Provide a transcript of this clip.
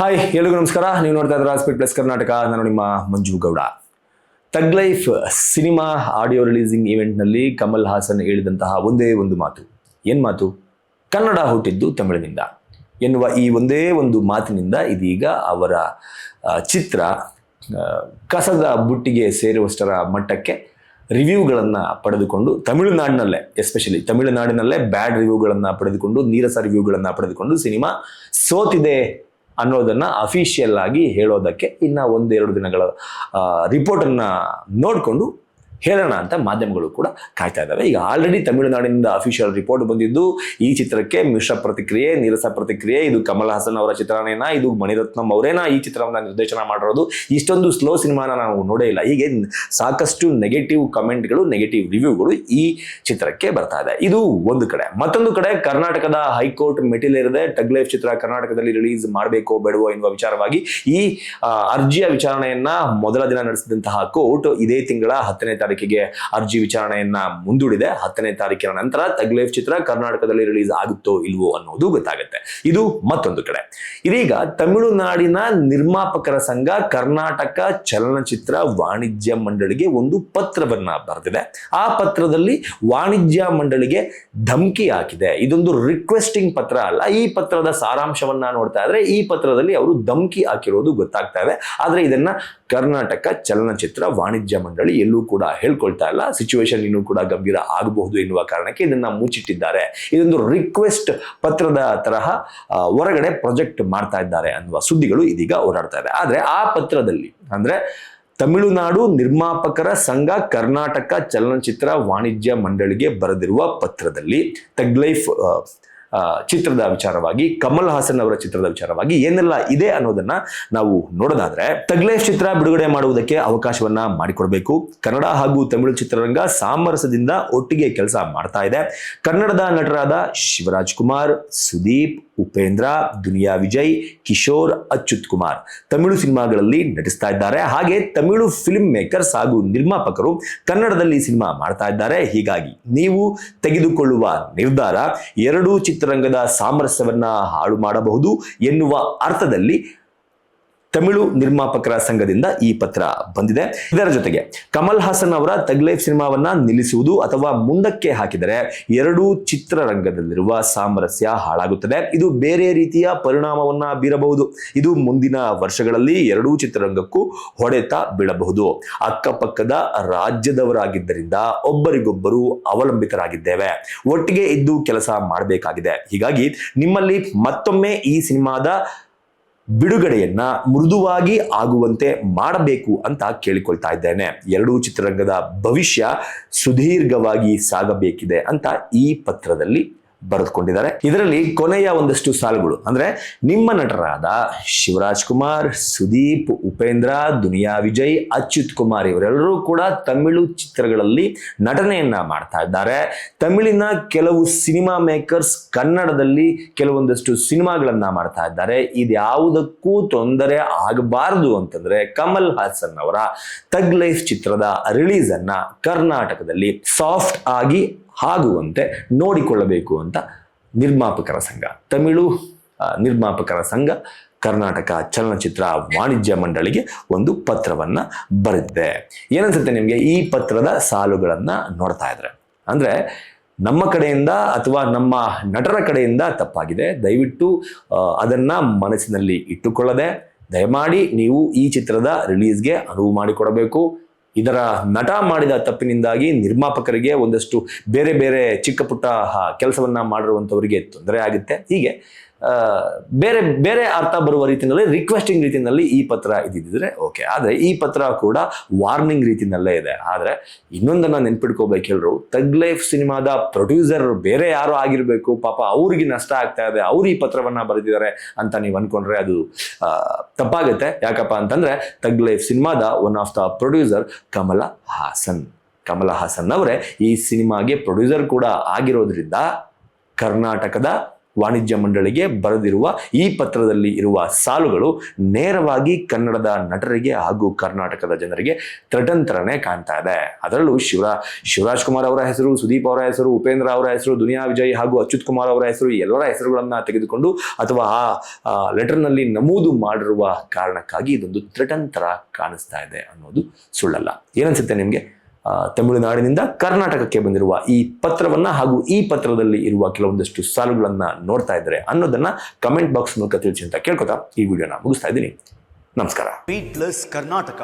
Hi ಎಲ್ಲರಿಗೂ ನಮಸ್ಕಾರ. ನೀವು ನೋಡ್ತಾ ಇದ್ದೀರಾ ಸ್ಪೀಡ್ ಪ್ಲಸ್ ಕರ್ನಾಟಕ. ನಾನು ನಿಮ್ಮ Manju Gowda. Thug life cinema audio releasing ಈವೆಂಟ್ನಲ್ಲಿ ಕಮಲ್ ಹಾಸನ್ ಹೇಳಿದಂತಹ ಒಂದೇ ಒಂದು ಮಾತು. ಏನು ಮಾತು? ಕನ್ನಡ ಹುಟ್ಟಿದ್ದು ತಮಿಳಿನಿಂದ ಎನ್ನುವ ಈ ಒಂದೇ ಒಂದು ಮಾತಿನಿಂದ ಇದೀಗ ಅವರ ಚಿತ್ರ ಕಸದ ಬುಟ್ಟಿಗೆ ಸೇರುವಷ್ಟರ ಮಟ್ಟಕ್ಕೆ ರಿವ್ಯೂಗಳನ್ನು ಪಡೆದುಕೊಂಡು ತಮಿಳುನಾಡಿನಲ್ಲೇ, ಎಸ್ಪೆಷಲಿ ತಮಿಳುನಾಡಿನಲ್ಲೇ ಬ್ಯಾಡ್ ರಿವ್ಯೂಗಳನ್ನು ಪಡೆದುಕೊಂಡು, ನೀರಸ ರಿವ್ಯೂಗಳನ್ನು ಪಡೆದುಕೊಂಡು ಸಿನಿಮಾ ಸೋತಿದೆ ಅನ್ನೋದನ್ನ ಅಫಿಷಿಯಲ್ ಆಗಿ ಹೇಳೋದಕ್ಕೆ ಇನ್ನ ಒಂದೆರಡು ದಿನಗಳ ರಿಪೋರ್ಟನ್ನು ನೋಡಿಕೊಂಡು ಹೇಳೋಣ ಅಂತ ಮಾಧ್ಯಮಗಳು ಕೂಡ ಕಾಯ್ತಾ ಇದ್ದಾವೆ. ಈಗ ಆಲ್ರೆಡಿ ತಮಿಳುನಾಡಿನಿಂದ ಅಫಿಷಿಯಲ್ ರಿಪೋರ್ಟ್ ಬಂದಿದ್ದು ಈ ಚಿತ್ರಕ್ಕೆ ಮಿಶ್ರ ಪ್ರತಿಕ್ರಿಯೆ, ನೀರಸ ಪ್ರತಿಕ್ರಿಯೆ. ಇದು ಕಮಲ್ ಹಾಸನ್ ಅವರ ಚಿತ್ರನೇನಾ, ಇದು ಮಣಿರತ್ನಂ ಅವರೇನಾ ಈ ಚಿತ್ರವನ್ನು ನಿರ್ದೇಶನ ಮಾಡಿರೋದು, ಇಷ್ಟೊಂದು ಸ್ಲೋ ಸಿನಿಮಾನ ನಾವು ನೋಡೇ ಇಲ್ಲ, ಹೀಗೆ ಸಾಕಷ್ಟು ನೆಗೆಟಿವ್ ಕಮೆಂಟ್ಗಳು, ನೆಗೆಟಿವ್ ರಿವ್ಯೂಗಳು ಈ ಚಿತ್ರಕ್ಕೆ ಬರ್ತಾ ಇದೆ. ಇದು ಒಂದು ಕಡೆ. ಮತ್ತೊಂದು ಕಡೆ ಕರ್ನಾಟಕದ ಹೈಕೋರ್ಟ್ ಮೆಟ್ಟಿಲೇರಿದೆ. ಟಗ್ ಲೈಫ್ ಚಿತ್ರ ಕರ್ನಾಟಕದಲ್ಲಿ ರಿಲೀಸ್ ಮಾಡಬೇಕೋ ಬೇಡವೋ ಎನ್ನುವ ವಿಚಾರವಾಗಿ ಈ ಅರ್ಜಿಯ ವಿಚಾರಣೆಯನ್ನ ಮೊದಲ ದಿನ ನಡೆಸಿದಂತಹ ಕೋರ್ಟ್ ಇದೇ ತಿಂಗಳ 10ನೇ ತಾರೀಕಿಗೆ ಅರ್ಜಿ ವಿಚಾರಣೆಯನ್ನ ಮುಂದೂಡಿದೆ. 10ನೇ ತಾರೀಕಿನ ನಂತರ ತಗ್ ಲೈಫ್ ಚಿತ್ರ ಕರ್ನಾಟಕದಲ್ಲಿ ರಿಲೀಸ್ ಆಗುತ್ತೋ ಇಲ್ವೋ ಅನ್ನೋದು ಗೊತ್ತಾಗುತ್ತೆ. ಇದು ಮತ್ತೊಂದು ಕಡೆ. ಇದೀಗ ತಮಿಳುನಾಡಿನ ನಿರ್ಮಾಪಕರ ಸಂಘ ಕರ್ನಾಟಕ ಚಲನಚಿತ್ರ ವಾಣಿಜ್ಯ ಮಂಡಳಿಗೆ ಒಂದು ಪತ್ರವನ್ನ ಬರೆದಿದೆ. ಆ ಪತ್ರದಲ್ಲಿ ವಾಣಿಜ್ಯ ಮಂಡಳಿಗೆ ಧಮಕಿ ಹಾಕಿದೆ. ಇದೊಂದು ರಿಕ್ವೆಸ್ಟಿಂಗ್ ಪತ್ರ ಅಲ್ಲ. ಈ ಪತ್ರದ ಸಾರಾಂಶವನ್ನ ನೋಡ್ತಾ ಇದ್ರೆ ಈ ಪತ್ರದಲ್ಲಿ ಅವರು ಧಮಕಿ ಹಾಕಿರೋದು ಗೊತ್ತಾಗ್ತಾ ಇದೆ. ಆದ್ರೆ ಇದನ್ನ ಕರ್ನಾಟಕ ಚಲನಚಿತ್ರ ವಾಣಿಜ್ಯ ಮಂಡಳಿ ಎಲ್ಲೂ ಕೂಡ ಹೇಳ್ಕೊಳ್ತಾ ಇಲ್ಲ. ಸಿಚುವೇಶನ್ ಇನ್ನೂ ಕೂಡ ಗಂಭೀರ ಆಗಬಹುದು ಎನ್ನುವ ಕಾರಣಕ್ಕೆ ಇದನ್ನ ಮುಚ್ಚಿಟ್ಟಿದ್ದಾರೆ. ಇದೊಂದು ರಿಕ್ವೆಸ್ಟ್ ಪತ್ರದ ತರಹ ಹೊರಗಡೆ ಪ್ರೊಜೆಕ್ಟ್ ಮಾಡ್ತಾ ಇದ್ದಾರೆ ಅನ್ನುವ ಸುದ್ದಿಗಳು ಇದೀಗ ಓಡಾಡ್ತಾ ಇದೆ. ಆದ್ರೆ ಆ ಪತ್ರದಲ್ಲಿ, ಅಂದ್ರೆ ತಮಿಳುನಾಡು ನಿರ್ಮಾಪಕರ ಸಂಘ ಕರ್ನಾಟಕ ಚಲನಚಿತ್ರ ವಾಣಿಜ್ಯ ಮಂಡಳಿಗೆ ಬರೆದಿರುವ ಪತ್ರದಲ್ಲಿ ತಗ್ ಲೈಫ್ ಚಿತ್ರದ ವಿಚಾರವಾಗಿ, ಕಮಲ್ ಹಾಸನ್ ಅವರ ಚಿತ್ರದ ವಿಚಾರವಾಗಿ ಏನೆಲ್ಲ ಇದೆ ಅನ್ನೋದನ್ನ ನಾವು ನೋಡೋದಾದ್ರೆ, ತಗ್ ಲೈಫ್ ಚಿತ್ರ ಬಿಡುಗಡೆ ಮಾಡುವುದಕ್ಕೆ ಅವಕಾಶವನ್ನ ಮಾಡಿಕೊಡ್ಬೇಕು. ಕನ್ನಡ ಹಾಗೂ ತಮಿಳು ಚಿತ್ರರಂಗ ಸಾಮರಸ್ಯದಿಂದ ಒಟ್ಟಿಗೆ ಕೆಲಸ ಮಾಡ್ತಾ ಇದೆ. ಕನ್ನಡದ ನಟರಾದ ಶಿವರಾಜ್ ಕುಮಾರ್, ಸುದೀಪ್, ಉಪೇಂದ್ರ, ದುನಿಯಾ ವಿಜಯ್, ಕಿಶೋರ್, ಅಚ್ಯುತ್ ಕುಮಾರ್ ತಮಿಳು ಸಿನಿಮಾಗಳಲ್ಲಿ ನಟಿಸ್ತಾ ಇದ್ದಾರೆ. ಹಾಗೆ ತಮಿಳು ಫಿಲ್ಮ್ ಮೇಕರ್ಸ್ ಹಾಗೂ ನಿರ್ಮಾಪಕರು ಕನ್ನಡದಲ್ಲಿ ಸಿನಿಮಾ ಮಾಡ್ತಾ ಇದ್ದಾರೆ. ಹೀಗಾಗಿ ನೀವು ತೆಗೆದುಕೊಳ್ಳುವ ನಿರ್ಧಾರ ಎರಡೂ ಚಿತ್ರರಂಗದ ಸಾಮರಸ್ಯವನ್ನ ಹಾಳು ಮಾಡಬಹುದು ಎನ್ನುವ ಅರ್ಥದಲ್ಲಿ ತಮಿಳು ನಿರ್ಮಾಪಕರ ಸಂಘದಿಂದ ಈ ಪತ್ರ ಬಂದಿದೆ. ಇದರ ಜೊತೆಗೆ ಕಮಲ್ ಹಾಸನ್ ಅವರ ತಗ್ ಲೈಫ್ ಸಿನಿಮಾವನ್ನ ನಿಲ್ಲಿಸುವುದು ಅಥವಾ ಮುಂದಕ್ಕೆ ಹಾಕಿದರೆ ಎರಡೂ ಚಿತ್ರರಂಗದಲ್ಲಿರುವ ಸಾಮರಸ್ಯ ಹಾಳಾಗುತ್ತದೆ. ಇದು ಬೇರೆ ರೀತಿಯ ಪರಿಣಾಮವನ್ನ ಬೀರಬಹುದು. ಇದು ಮುಂದಿನ ವರ್ಷಗಳಲ್ಲಿ ಎರಡೂ ಚಿತ್ರರಂಗಕ್ಕೂ ಹೊಡೆತ ಬೀಳಬಹುದು. ಅಕ್ಕಪಕ್ಕದ ರಾಜ್ಯದವರಾಗಿದ್ದರಿಂದ ಒಬ್ಬರಿಗೊಬ್ಬರು ಅವಲಂಬಿತರಾಗಿದ್ದೇವೆ. ಒಟ್ಟಿಗೆ ಇದ್ದು ಕೆಲಸ ಮಾಡಬೇಕಾಗಿದೆ. ಹೀಗಾಗಿ ನಿಮ್ಮಲ್ಲಿ ಮತ್ತೊಮ್ಮೆ ಈ ಸಿನಿಮಾದ ಬಿಡುಗಡೆಯನ್ನ ಮೃದುವಾಗಿ ಆಗುವಂತೆ ಮಾಡಬೇಕು ಅಂತ ಕೇಳಿಕೊಳ್ತಾ ಇದ್ದೇನೆ. ಎರಡೂ ಚಿತ್ರರಂಗದ ಭವಿಷ್ಯ ಸುದೀರ್ಘವಾಗಿ ಸಾಗಬೇಕಿದೆ ಅಂತ ಈ ಪತ್ರದಲ್ಲಿ ಬರೆದುಕೊಂಡಿದ್ದಾರೆ. ಇದರಲ್ಲಿ ಕೊನೆಯ ಒಂದಷ್ಟು ಸಾಲುಗಳು, ಅಂದ್ರೆ ನಿಮ್ಮ ನಟರಾದ ಶಿವರಾಜ್ ಕುಮಾರ್, ಸುದೀಪ್, ಉಪೇಂದ್ರ, ದುನಿಯಾ ವಿಜಯ್, ಅಚ್ಯುತ್ ಕುಮಾರ್ ಇವರೆಲ್ಲರೂ ಕೂಡ ತಮಿಳು ಚಿತ್ರಗಳಲ್ಲಿ ನಟನೆಯನ್ನ ಮಾಡ್ತಾ ಇದ್ದಾರೆ. ತಮಿಳಿನ ಕೆಲವು ಸಿನಿಮಾ ಮೇಕರ್ಸ್ ಕನ್ನಡದಲ್ಲಿ ಕೆಲವೊಂದಷ್ಟು ಸಿನಿಮಾಗಳನ್ನ ಮಾಡ್ತಾ ಇದ್ದಾರೆ. ಇದ್ಯಾವುದಕ್ಕೂ ತೊಂದರೆ ಆಗಬಾರದು ಅಂತಂದ್ರೆ ಕಮಲ್ ಹಾಸನ್ ಅವರ ತಗ್ ಲೈಫ್ ಚಿತ್ರದ ರಿಲೀಸ್ ಅನ್ನ ಕರ್ನಾಟಕದಲ್ಲಿ ಸಾಫ್ಟ್ ಆಗಿ ಆಗುವಂತೆ ನೋಡಿಕೊಳ್ಳಬೇಕು ಅಂತ ನಿರ್ಮಾಪಕರ ಸಂಘ, ತಮಿಳು ನಿರ್ಮಾಪಕರ ಸಂಘ ಕರ್ನಾಟಕ ಚಲನಚಿತ್ರ ವಾಣಿಜ್ಯ ಮಂಡಳಿಗೆ ಒಂದು ಪತ್ರವನ್ನ ಬರೆದಿದೆ. ಏನನ್ಸುತ್ತೆ ನಿಮಗೆ ಈ ಪತ್ರದ ಸಾಲುಗಳನ್ನ ನೋಡ್ತಾ ಇದ್ರೆ? ಅಂದ್ರೆ ನಮ್ಮ ಕಡೆಯಿಂದ ಅಥವಾ ನಮ್ಮ ನಟರ ಕಡೆಯಿಂದ ತಪ್ಪಾಗಿದೆ, ದಯವಿಟ್ಟು ಅದನ್ನ ಮನಸ್ಸಿನಲ್ಲಿ ಇಟ್ಟುಕೊಳ್ಳದೆ ದಯಮಾಡಿ ನೀವು ಈ ಚಿತ್ರದ ರಿಲೀಸ್ಗೆ ಅನುವು ಮಾಡಿಕೊಡಬೇಕು. ಇದರ ನಟ ಮಾಡಿದ ತಪ್ಪಿನಿಂದಾಗಿ ನಿರ್ಮಾಪಕರಿಗೆ ಒಂದಷ್ಟು ಬೇರೆ ಬೇರೆ ಚಿಕ್ಕ ಪುಟ್ಟ ಕೆಲಸವನ್ನ ಮಾಡಿರುವಂಥವರಿಗೆ ತೊಂದರೆ ಆಗುತ್ತೆ. ಹೀಗೆ ಬೇರೆ ಬೇರೆ ಅರ್ಥ ಬರುವ ರೀತಿಯಲ್ಲಿ ರಿಕ್ವೆಸ್ಟಿಂಗ್ ರೀತಿಯಲ್ಲಿ ಈ ಪತ್ರ ಇದ್ದಿದ್ರೆ ಓಕೆ. ಆದರೆ ಈ ಪತ್ರ ಕೂಡ ವಾರ್ನಿಂಗ್ ರೀತಿಯಲ್ಲೇ ಇದೆ. ಆದರೆ ಇನ್ನೊಂದನ್ನ ನೆನ್ಪಿಟ್ಕೋಬೇಕು ಎಲ್ಲರೂ, ತಗ್ ಲೈಫ್ ಸಿನಿಮಾದ ಪ್ರೊಡ್ಯೂಸರ್ ಬೇರೆ ಯಾರೋ ಆಗಿರ್ಬೇಕು, ಪಾಪ ಅವ್ರಿಗೆ ನಷ್ಟ ಆಗ್ತಾ ಇದೆ, ಅವ್ರು ಈ ಪತ್ರವನ್ನ ಬರೆದಿದ್ದಾರೆ ಅಂತ ನೀವು ಅನ್ಕೊಂಡ್ರೆ ಅದು ತಪ್ಪಾಗುತ್ತೆ. ಯಾಕಪ್ಪ ಅಂತಂದ್ರೆ ತಗ್ ಲೈಫ್ ಸಿನಿಮಾದ ಒನ್ ಆಫ್ ದ ಪ್ರೊಡ್ಯೂಸರ್ ಕಮಲ ಹಾಸನ್ ಅವರೇ ಈ ಸಿನಿಮಾಗೆ ಪ್ರೊಡ್ಯೂಸರ್ ಕೂಡ ಆಗಿರೋದ್ರಿಂದ ಕರ್ನಾಟಕದ ವಾಣಿಜ್ಯ ಮಂಡಳಿಗೆ ಬರೆದಿರುವ ಈ ಪತ್ರದಲ್ಲಿ ಇರುವ ಸಾಲುಗಳು ನೇರವಾಗಿ ಕನ್ನಡದ ನಟರಿಗೆ ಹಾಗೂ ಕರ್ನಾಟಕದ ಜನರಿಗೆ ಥ್ರೆಟನ್ ತರನೇ ಕಾಣ್ತಾ ಇದೆ. ಅದರಲ್ಲೂ ಶಿವರಾಜ್ ಕುಮಾರ್ ಅವರ ಹೆಸರು, ಸುದೀಪ್ ಅವರ ಹೆಸರು, ಉಪೇಂದ್ರ ಅವರ ಹೆಸರು, ದುನಿಯಾ ವಿಜಯ್ ಹಾಗೂ ಅಚ್ಯುತ್ ಕುಮಾರ್ ಅವರ ಹೆಸರು, ಎಲ್ಲರ ಹೆಸರುಗಳನ್ನ ತೆಗೆದುಕೊಂಡು ಅಥವಾ ಆ ಲೆಟರ್ನಲ್ಲಿ ನಮೂದು ಮಾಡಿರುವ ಕಾರಣಕ್ಕಾಗಿ ಇದೊಂದು ಥ್ರೆಟನ್ ತರ ಕಾಣಿಸ್ತಾ ಇದೆ ಅನ್ನೋದು ಸುಳ್ಳಲ್ಲ. ಏನನ್ಸುತ್ತೆ ನಿಮಗೆ? ತಮಿಳುನಾಡಿನಿಂದ ಕರ್ನಾಟಕಕ್ಕೆ ಬಂದಿರುವ ಈ ಪತ್ರವನ್ನ ಹಾಗೂ ಈ ಪತ್ರದಲ್ಲಿ ಇರುವ ಕೆಲವೊಂದಷ್ಟು ಸಾಲುಗಳನ್ನ ನೋಡ್ತಾ ಇದ್ದಾರೆ ಅನ್ನೋದನ್ನ ಕಮೆಂಟ್ ಬಾಕ್ಸ್ ಮೂಲಕ ತಿಳಿಸಿ ಅಂತ ಕೇಳ್ಕೊತಾ ಈ ವಿಡಿಯೋನ ಮುಗಿಸ್ತಾ ಇದ್ದೀನಿ. ನಮಸ್ಕಾರ. Beat plus Karnataka.